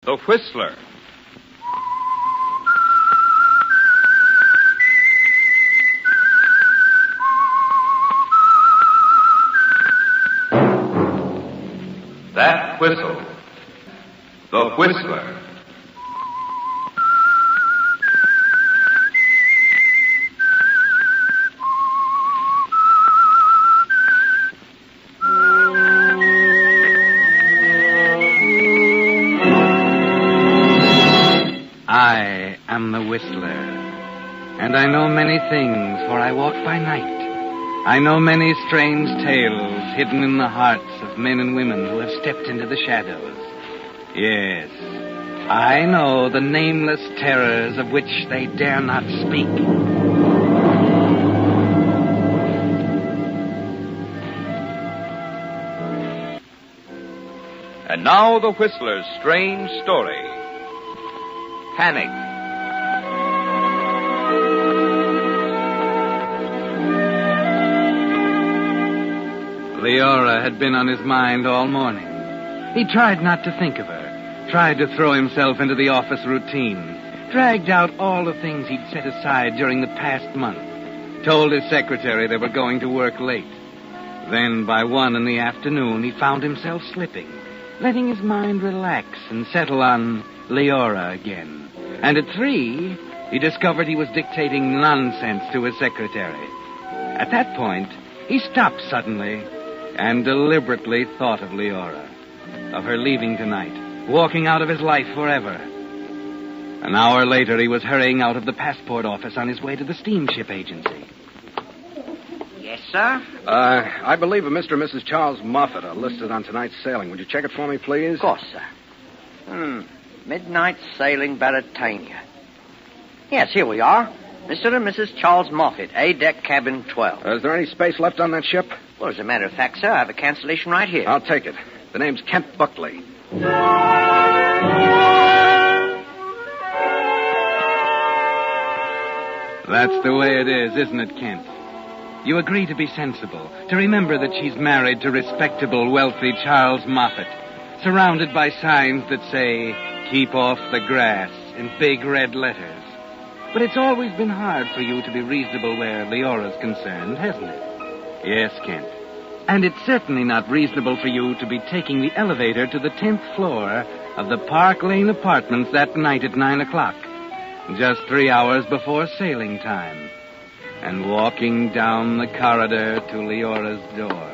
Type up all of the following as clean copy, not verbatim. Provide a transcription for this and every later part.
The Whistler. That whistle. The Whistler. I am the Whistler, and I know many things, for I walk by night. I know many strange tales hidden in the hearts of men and women who have stepped into the shadows. Yes, I know the nameless terrors of which they dare not speak. And now the Whistler's strange story. Panic. Leora had been on his mind all morning. He tried not to think of her, tried to throw himself into the office routine, dragged out all the things he'd set aside during the past month, told his secretary they were going to work late. Then, by 1 in the afternoon, he found himself slipping, letting his mind relax and settle on Leora again. And at 3, he discovered he was dictating nonsense to his secretary. At that point, he stopped suddenly and deliberately thought of Leora, of her leaving tonight, walking out of his life forever. An hour later, he was hurrying out of the passport office on his way to the steamship agency. Yes, sir? I believe a Mr. and Mrs. Charles Moffat are listed on tonight's sailing. Would you check it for me, please? Of course, sir. Midnight sailing Baratania. Yes, here we are. Mr. and Mrs. Charles Moffat, A-deck cabin 12. Is there any space left on that ship? Well, as a matter of fact, sir, I have a cancellation right here. I'll take it. The name's Kent Buckley. That's the way it is, isn't it, Kent? You agree to be sensible, to remember that she's married to respectable, wealthy Charles Moffat, surrounded by signs that say, "Keep off the grass," in big red letters. But it's always been hard for you to be reasonable where Leora's concerned, hasn't it? Yes, Kent. And it's certainly not reasonable for you to be taking the elevator to the 10th floor of the Park Lane Apartments that night at 9 o'clock, just 3 hours before sailing time, and walking down the corridor to Leora's door.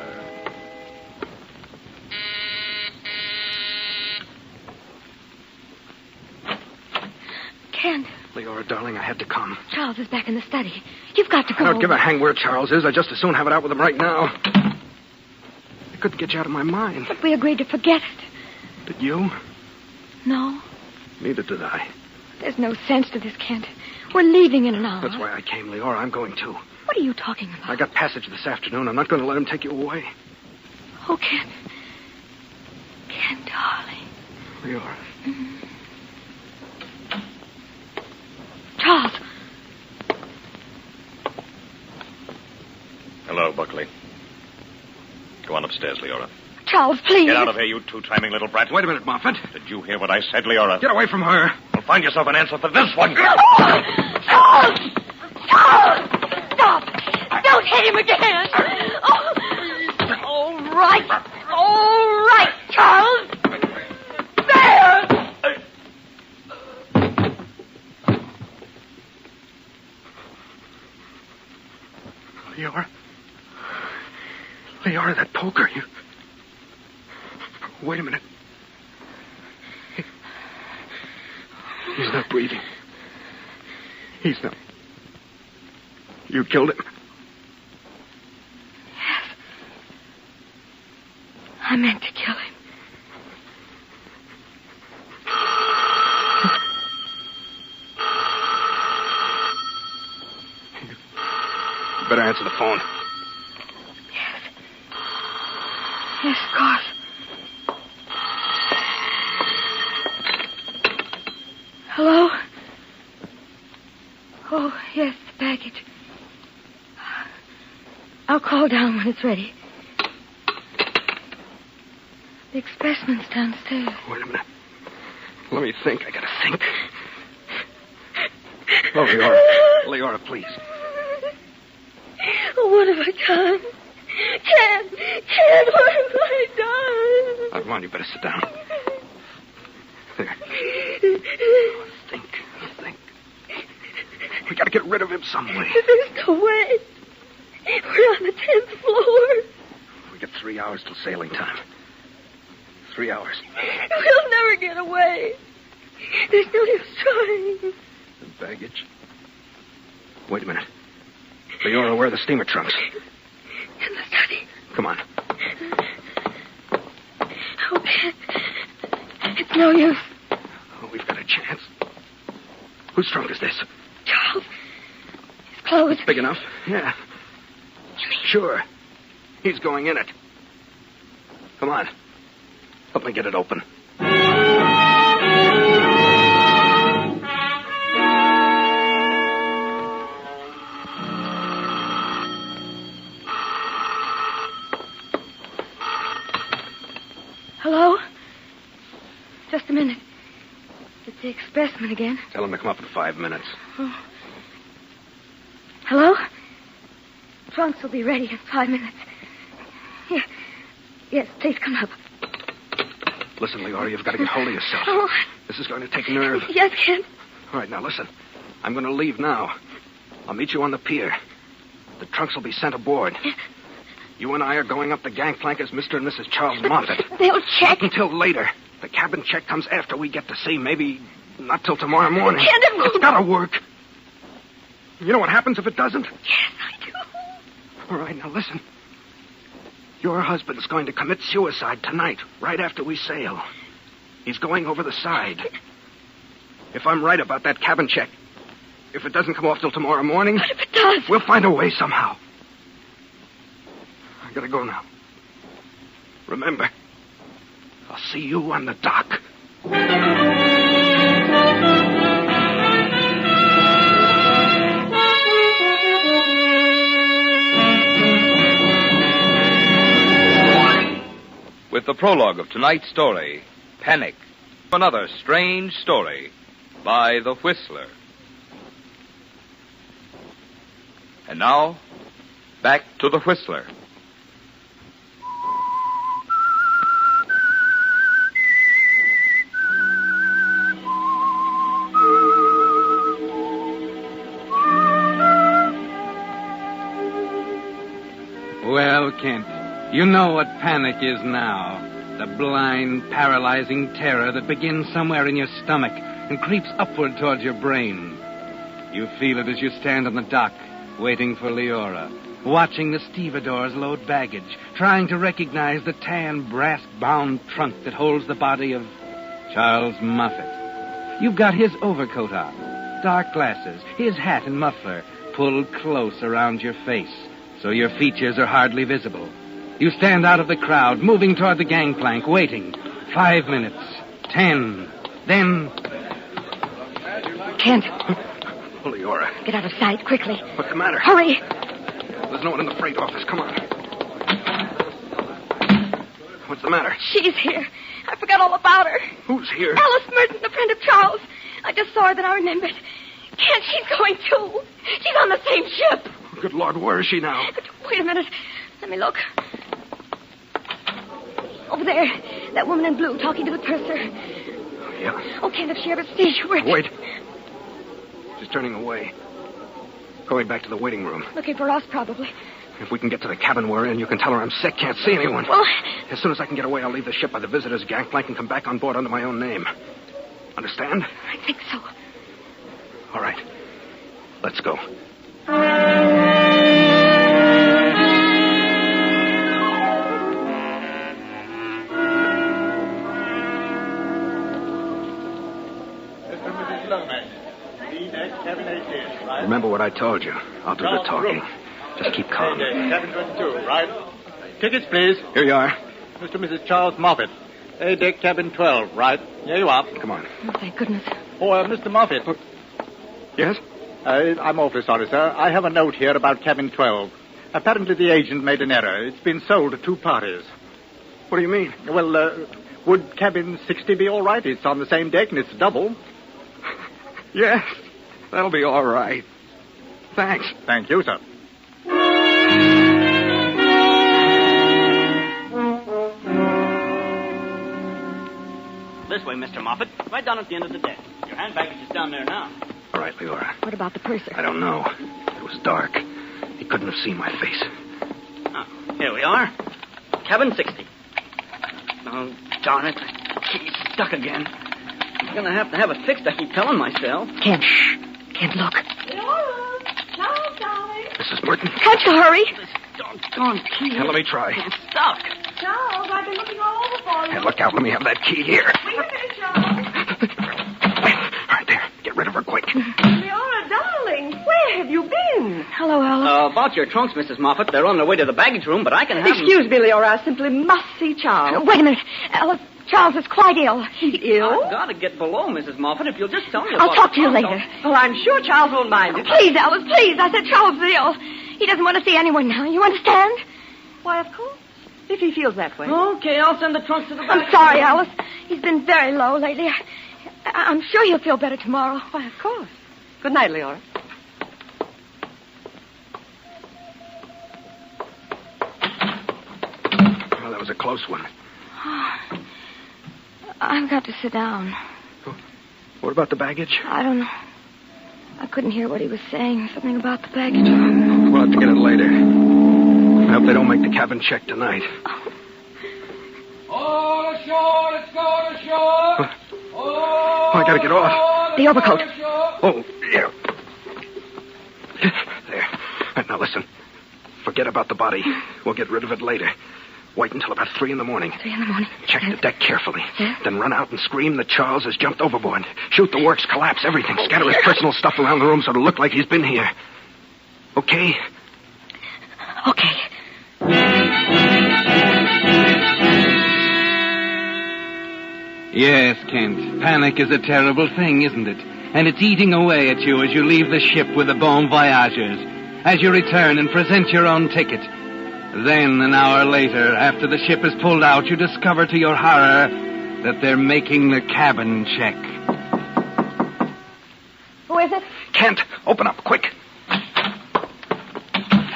Kent. Leora, darling, I had to come. Charles is back in the study. You've got to go. I don't give a hang where Charles is. I'd just as soon have it out with him right now. I couldn't get you out of my mind. But we agreed to forget it. Did you? No. Neither did I. There's no sense to this, Kent. We're leaving in an hour. That's why I came, Leora. I'm going too. What are you talking about? I got passage this afternoon. I'm not going to let him take you away. Oh, Kent. Kent, darling. Leora. Mm-hmm. Charles. Hello, Buckley. Go on upstairs, Leora. Charles, please. Get out of here, you two timing little brats. Wait a minute, Moffat. Did you hear what I said, Leora? Get away from her. Well, find yourself an answer for this one. Charles! Charles! Stop! Don't hit him again! Oh. All right. All right, Charles! There! Leora, that poker, you... Wait a minute. He's not breathing. He's not... You killed him? Yes. I meant to kill him. You better answer the phone. Yes, of course. Hello? Oh, yes, the package. I'll call down when it's ready. The expressman's downstairs. Wait a minute. Let me think. I gotta think. Oh, Leora. Leora, please. What have I done? Ken, what have I done? Come on, you better sit down. There. Oh, think. We gotta get rid of him some way. There's no way. We're on the 10th floor. We got 3 hours till sailing time. 3 hours. We'll never get away. There's no use trying. The baggage. Wait a minute. Leora, where are the steamer trunks? In the study. Come on. Okay. It's no use. Oh, we've got a chance. Whose trunk is this? Charles. His clothes. Big enough? Yeah. Sure. He's going in it. Come on. Help me get it open. Hello? Just a minute. It's the expressman again. Tell him to come up in 5 minutes. Oh. Hello? Trunks will be ready in 5 minutes. Here. Yes, please come up. Listen, Leora, you've got to get hold of yourself. Oh. This is going to take nerve. Yes, Ken. All right, now listen. I'm going to leave now. I'll meet you on the pier. The trunks will be sent aboard. You and I are going up the gangplank as Mr. and Mrs. Charles Moffat. They'll check. Not until later. The cabin check comes after we get to sea. Maybe not till tomorrow morning. Ken, it won't. It's got to work. You know what happens if it doesn't? Yes, I do. All right, now listen. Your husband's going to commit suicide tonight, right after we sail. He's going over the side. If I'm right about that cabin check, if it doesn't come off till tomorrow morning... But if it does... We'll find a way somehow. I gotta go now. Remember, I'll see you on the dock. With the prologue of tonight's story, Panic, another strange story by The Whistler. And now, back to The Whistler. Well, Kent, you know what panic is now. The blind, paralyzing terror that begins somewhere in your stomach and creeps upward towards your brain. You feel it as you stand on the dock, waiting for Leora, watching the stevedores load baggage, trying to recognize the tan, brass-bound trunk that holds the body of Charles Moffat. You've got his overcoat on, dark glasses, his hat and muffler pulled close around your face, so your features are hardly visible. You stand out of the crowd, moving toward the gangplank, waiting. 5 minutes, 10, then... Kent. Oh, Leora. Get out of sight, quickly. What's the matter? Hurry. There's no one in the freight office. Come on. What's the matter? She's here. I forgot all about her. Who's here? Alice Merton, the friend of Charles. I just saw her, then I remembered. Kent, she's going too. She's on the same ship. Good Lord, where is she now? But wait a minute. Let me look. Over there. That woman in blue talking to the purser. Oh, yeah. Oh, Kent, if she ever sees you, Wait. She's turning away. Going back to the waiting room. Looking for us, probably. If we can get to the cabin we're in, you can tell her I'm sick, can't see anyone. Well... As soon as I can get away, I'll leave the ship by the visitor's gangplank and come back on board under my own name. Understand? I think so. All right. Let's go. Remember what I told you. I'll do the talking. Just keep calm. Cabin 22, right? Tickets, please. Here you are. Mr. and Mrs. Charles Moffat. A-deck, cabin 12, right? Here you are. Come on. Oh, thank goodness. Oh, Mr. Moffat. Yes? I'm awfully sorry, sir. I have a note here about cabin 12. Apparently the agent made an error. It's been sold to two parties. What do you mean? Well, Would cabin 60 be all right? It's on the same deck and it's double. Yes, that'll be all right. Thanks. Thank you, sir. This way, Mr. Moffat. Right down at the end of the deck. Your hand baggage is down there now. All right, Leora. What about the purser? I don't know. It was dark. He couldn't have seen my face. Oh, here we are. Cabin 60. Oh, darn it. The key's stuck again. I'm going to have it fixed, I keep telling myself. Kent. Kent, look. Laura! Charles, darling! Mrs. Merton? Can't you hurry? This doggone key. Yeah, let me try. It's stuck. Charles, I've been looking all over for you. Hey, look out. Let me have that key here. Wait a minute, Charles. All right, there. Get rid of her quick. Leora, darling, where have you been? Hello, Alice. About your trunks, Mrs. Moffat. They're on their way to the baggage room, but I can have them. Excuse me, Leora. I simply must see Charles. Wait a minute. Alice, Charles is quite ill. He's ill? I've got to get below, Mrs. Moffat, if you'll just tell me I'll about talk the to you trunks. later. Well, I'm sure Charles won't mind it. Please, Alice, please. I said Charles is ill. He doesn't want to see anyone now. You understand? Why, of course. If he feels that way. Okay, I'll send the trunks to the I'm back. sorry, Alice. He's been very low lately. I'm sure he'll feel better tomorrow. Why, of course. Good night, Leora. Well, that was a close one. I've got to sit down. What about the baggage? I don't know. I couldn't hear what he was saying. Something about the baggage room. We'll have to get it later. I hope they don't make the cabin check tonight. All ashore, let's go to shore. Oh, I gotta get off. The overcoat. Oh, yeah. There. Now listen. Forget about the body. We'll get rid of it later. Wait until about 3 in the morning. 3 in the morning. Check the deck carefully. Yeah? Then run out and scream that Charles has jumped overboard. Shoot the works, collapse everything. Scatter his personal stuff around the room so it'll look like he's been here. Okay? Okay. Yes, Kent. Panic is a terrible thing, isn't it? And it's eating away at you as you leave the ship with the bon voyageurs. As you return and present your own ticket. Then, an hour later, after the ship is pulled out, you discover to your horror that they're making the cabin check. Who is it? Kent, open up, quick.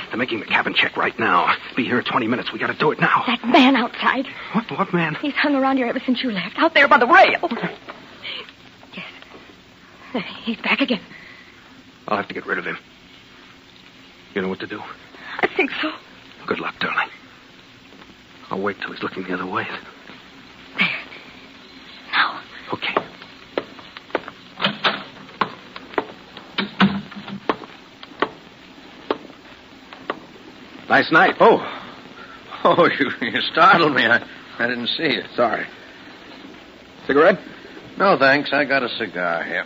They're making the cabin check right now. Be here in 20 minutes. We gotta do it now. That man outside. What man? He's hung around here ever since you left. Out there by the rail. Yes. There, he's back again. I'll have to get rid of him. You know what to do? I think so. Good luck, darling. I'll wait till he's looking the other way. There. Now. Okay. Nice night. Oh, you startled me. I didn't see you. Sorry. Cigarette? No, thanks. I got a cigar here.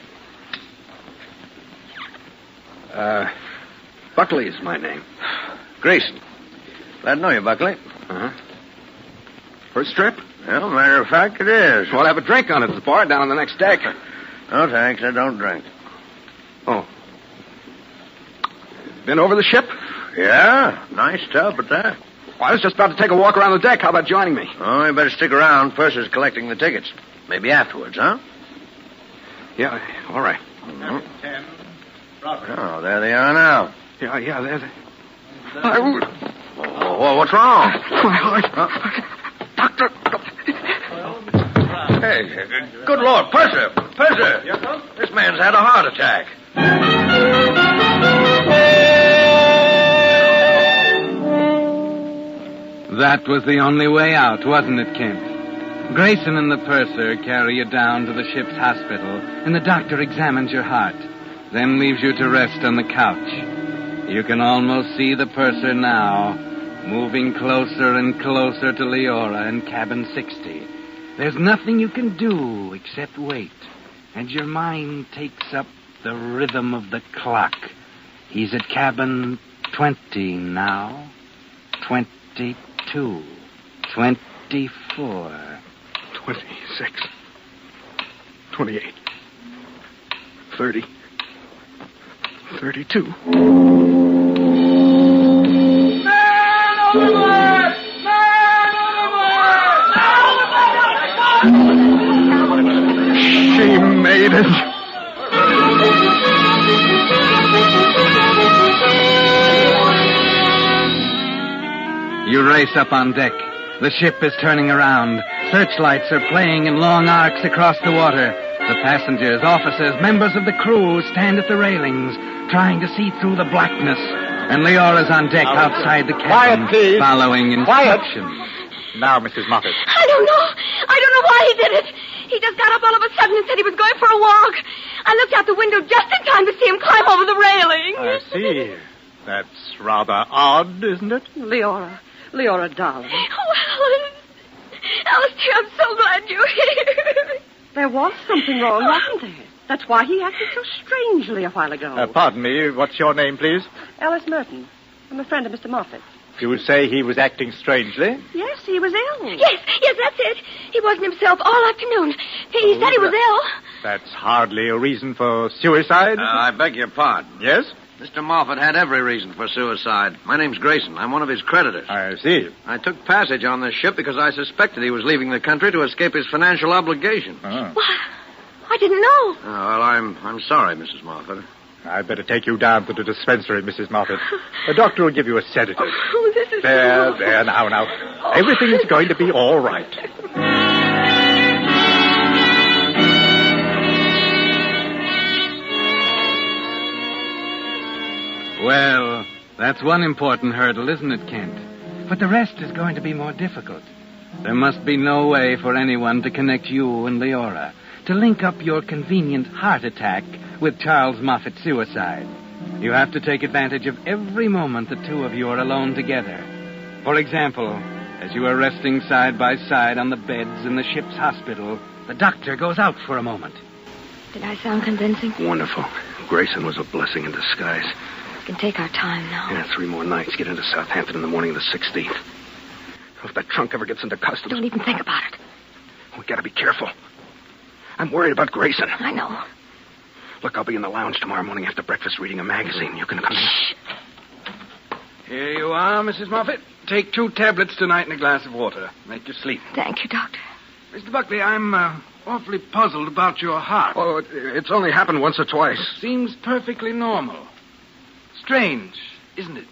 Buckley is my name. Grayson. Glad to know you, Buckley. Uh-huh. First trip? Well, matter of fact, it is. We'll have a drink on it at the bar down on the next deck. No, thanks. I don't drink. Oh. Been over the ship? Yeah? Nice tub at that. Well, I was just about to take a walk around the deck. How about joining me? Oh, you better stick around. Purser's collecting the tickets. Maybe afterwards, huh? Yeah, all right. Mhm. 10. Robert. Oh, there they are now. Yeah, there's... Oh, what's wrong? My heart. Doctor. Hey, good Lord, Purser! Purser! Yes, sir? This man's had a heart attack. That was the only way out, wasn't it, Kent? Grayson and the purser carry you down to the ship's hospital, and the doctor examines your heart, then leaves you to rest on the couch. You can almost see the purser now, moving closer and closer to Leora in cabin 60. There's nothing you can do except wait, and your mind takes up the rhythm of the clock. He's at cabin 20 now. 22. 24. 26. 28. 30. 32. She made it. You race up on deck. The ship is turning around. Searchlights are playing in long arcs across the water. The passengers, officers, members of the crew stand at the railings, trying to see through the blackness. And Leora's on deck outside the cabin, Quiet, please. following instructions. Now, Mrs. Moffat. I don't know why he did it. He just got up all of a sudden and said he was going for a walk. I looked out the window just in time to see him climb over the railing. I see. That's rather odd, isn't it? Leora, darling. Oh, Alice, dear, I'm so glad you're here. There was something wrong, wasn't there? That's why he acted so strangely a while ago. Pardon me. What's your name, please? Alice Merton. I'm a friend of Mr. Moffat. You would say he was acting strangely? Yes, he was ill. Yes, that's it. He wasn't himself all afternoon. He said he was ill. That's hardly a reason for suicide. I beg your pardon. Yes? Mr. Moffat had every reason for suicide. My name's Grayson. I'm one of his creditors. I see. I took passage on this ship because I suspected he was leaving the country to escape his financial obligations. Oh. What? I didn't know. Well, I'm sorry, Mrs. Moffat. I'd better take you down to the dispensary, Mrs. Moffat. The doctor will give you a sedative. Oh, this is There, now. Everything is going to be all right. Well, that's one important hurdle, isn't it, Kent? But the rest is going to be more difficult. There must be no way for anyone to connect you and Leora, to link up your convenient heart attack with Charles Moffat's suicide. You have to take advantage of every moment the two of you are alone together. For example, as you are resting side by side on the beds in the ship's hospital, the doctor goes out for a moment. Did I sound convincing? Wonderful. Grayson was a blessing in disguise. We can take our time now. Yeah, 3 more nights. Get into Southampton in the morning of the 16th. If that trunk ever gets into customs... Don't even think about it. We gotta be careful. I'm worried about Grayson. I know. Look, I'll be in the lounge tomorrow morning after breakfast reading a magazine. You can come in. Here you are, Mrs. Moffat. Take 2 tablets tonight and a glass of water. Make you sleep. Thank you, Doctor. Mr. Buckley, I'm awfully puzzled about your heart. Oh, it's only happened once or twice. Seems perfectly normal. Strange, isn't it?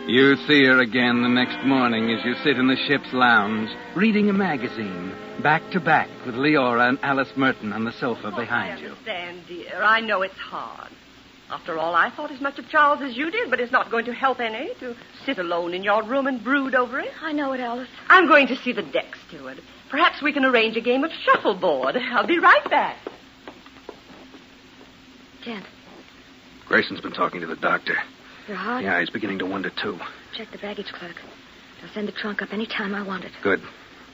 You see her again the next morning as you sit in the ship's lounge, reading a magazine, back to back with Leora and Alice Merton on the sofa behind you. I understand, dear. I know it's hard. After all, I thought as much of Charles as you did, but it's not going to help any to sit alone in your room and brood over it. I know it, Alice. I'm going to see the deck steward. Perhaps we can arrange a game of shuffleboard. I'll be right back. Kent, Grayson's been talking to the doctor. your heart? Yeah, he's beginning to wonder, too. Check the baggage clerk. I'll send the trunk up any time I want it. Good.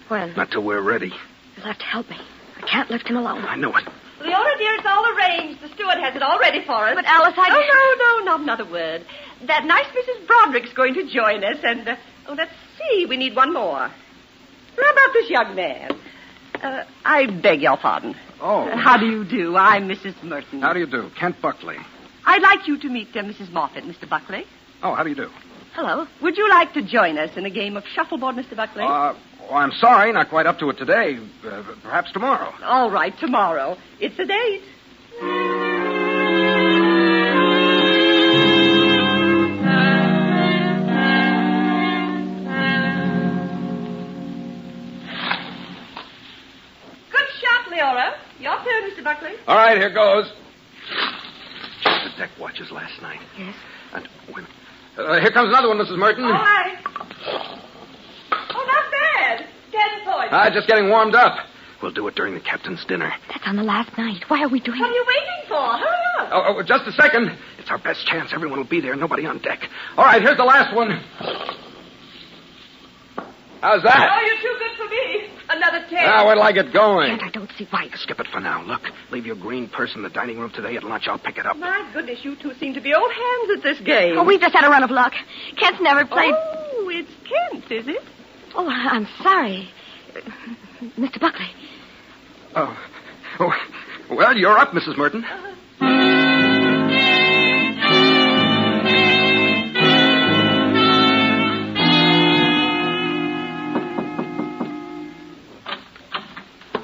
When? Not till we're ready. You'll have to help me. I can't lift him alone. I know it. Leora, dear, it's all arranged. The steward has it all ready for us. But, Alice, Oh, no, not another word. That nice Mrs. Broderick's going to join us, and, let's see, we need one more. How about this young man? I beg your pardon. Oh. How do you do? I'm Mrs. Merton. How do you do? Kent Buckley. I'd like you to meet Mrs. Moffat, Mr. Buckley. Oh, how do you do? Hello. Would you like to join us in a game of shuffleboard, Mr. Buckley? I'm sorry, not quite up to it today. Perhaps tomorrow. All right, tomorrow. It's a date. Good shot, Leora. Your turn, Mr. Buckley. All right, here goes. Checked the deck watches last night. Yes? And wait a minute. Here comes another one, Mrs. Merton. All right. Oh, not bad. 10 points. Just getting warmed up. We'll do it during the captain's dinner. That's on the last night. Why are we doing What are you waiting for? Hurry up. Oh, just a second. It's our best chance. Everyone will be there. Nobody on deck. All right, here's the last one. How's that? Oh, you're too good for me. Another 10. Now, where'll I get going? Kent, I don't see why. Skip it for now. Look, leave your green purse in the dining room today at lunch. I'll pick it up. My goodness, you two seem to be old hands at this game. Oh, we've just had a run of luck. Kent's never played... Oh, it's Kent, is it? Oh, I'm sorry. Mr. Buckley. Oh, well, you're up, Mrs. Merton.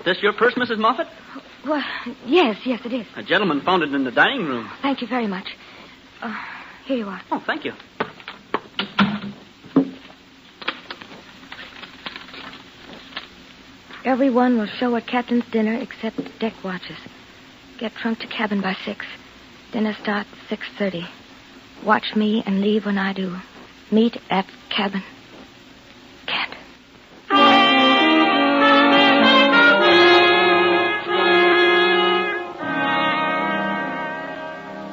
This your purse, Mrs. Moffat? Well, yes, it is. A gentleman found it in the dining room. Thank you very much. Here you are. Oh, thank you. Everyone will show at captain's dinner except deck watches. Get trunk to cabin by 6. Dinner starts 6:30. Watch me and leave when I do. Meet at cabin. Kent.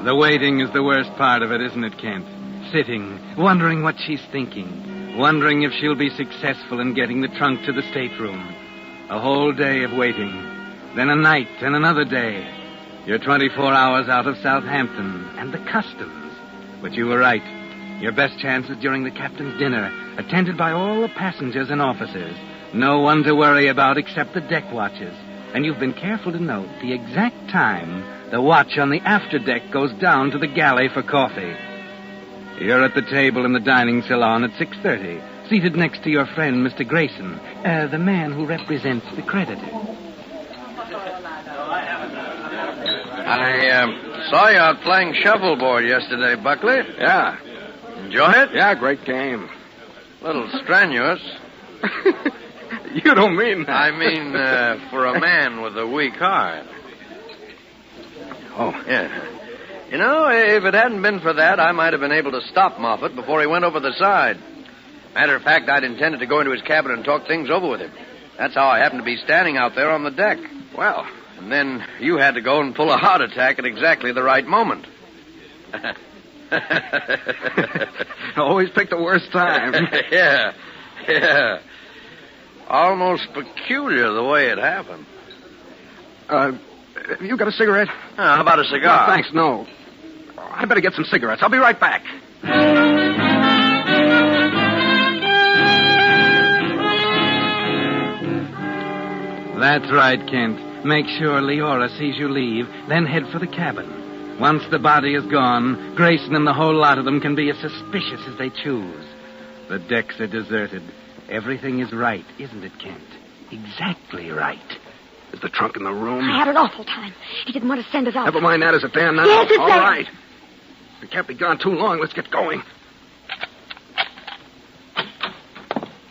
The waiting is the worst part of it, isn't it, Kent? Sitting, wondering what she's thinking, wondering if she'll be successful in getting the trunk to the stateroom. A whole day of waiting, then a night and another day. You're 24 hours out of Southampton and the customs. But you were right. Your best chance is during the captain's dinner, attended by all the passengers and officers. No one to worry about except the deck watches. And you've been careful to note the exact time the watch on the afterdeck goes down to the galley for coffee. You're at the table in the dining salon at 6:30, seated next to your friend, Mr. Grayson, the man who represents the creditor. I saw you out playing shuffleboard yesterday, Buckley. Yeah. Enjoy it? Yeah, great game. A little strenuous. You don't mean that. I mean, for a man with a weak heart. Oh. Yeah. You know, if it hadn't been for that, I might have been able to stop Moffat before he went over the side. Matter of fact, I'd intended to go into his cabin and talk things over with him. That's how I happened to be standing out there on the deck. Well. And then you had to go and pull a heart attack at exactly the right moment. Always pick the worst time. Yeah. Almost peculiar the way it happened. You got a cigarette? How about a cigar? No, thanks, no. I better get some cigarettes. I'll be right back. That's right, Kent. Make sure Leora sees you leave, then head for the cabin. Once the body is gone, Grayson and the whole lot of them can be as suspicious as they choose. The decks are deserted. Everything is right, isn't it, Kent? Exactly right. Is the trunk in the room? I had an awful time. He didn't want to send us out. Never mind that. Is it there now? Yes, it's all there. Right. We can't be gone too long. Let's get going.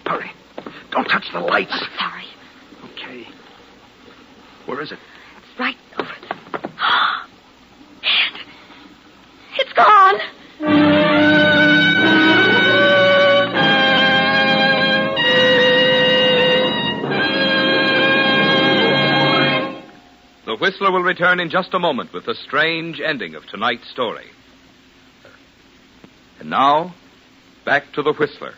Hurry. Don't touch the lights. Sorry. Okay. Where is it? It's right over there. Kent. It's gone. The Whistler will return in just a moment with the strange ending of tonight's story. And now, back to the Whistler.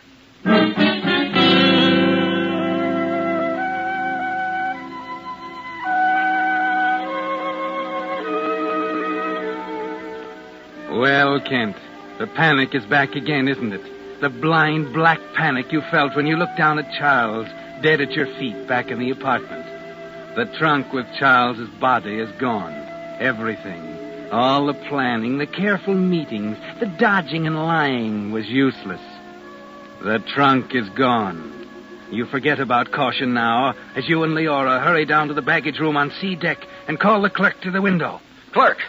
Well, Kent, the panic is back again, isn't it? The blind black panic you felt when you looked down at Charles, dead at your feet back in the apartment. The trunk with Charles's body is gone. Everything. All the planning, the careful meetings, the dodging and lying was useless. The trunk is gone. You forget about caution now as you and Leora hurry down to the baggage room on C deck and call the clerk to the window. Clerk!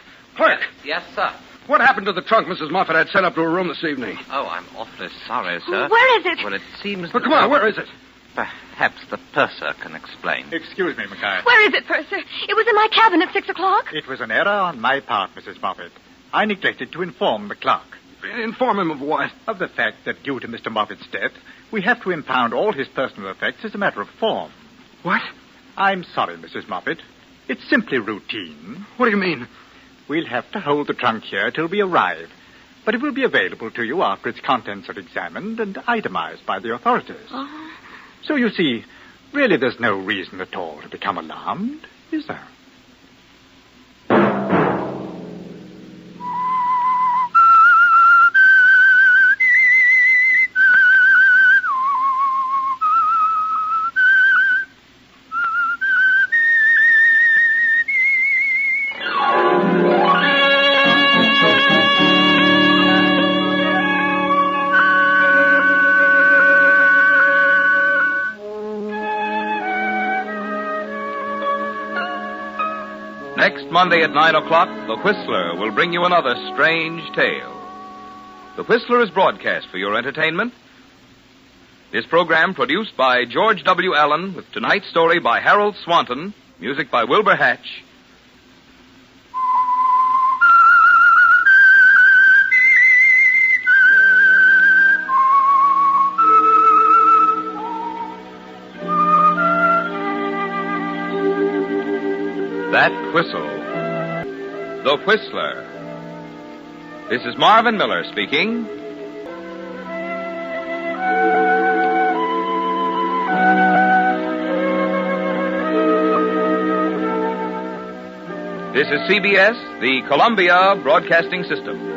Yes, sir. What happened to the trunk Mrs. Moffat had sent up to her room this evening? Oh, I'm awfully sorry, sir. Where is it? Well, it seems... Well, come on, where is it? Perhaps the purser can explain. Excuse me, Mackay. Where is it, Purser? It was in my cabin at 6 o'clock. It was an error on my part, Mrs. Moffat. I neglected to inform the clerk. Inform him of what? Of the fact that due to Mr. Moffat's death, we have to impound all his personal effects as a matter of form. What? I'm sorry, Mrs. Moffat. It's simply routine. What do you mean? We'll have to hold the trunk here till we arrive. But it will be available to you after its contents are examined and itemized by the authorities. Oh. So you see, really there's no reason at all to become alarmed, is there? Next Monday at 9 o'clock, The Whistler will bring you another strange tale. The Whistler is broadcast for your entertainment. This program produced by George W. Allen with tonight's story by Harold Swanton, music by Wilbur Hatch. That whistle. The Whistler. This is Marvin Miller speaking. This is CBS, the Columbia Broadcasting System.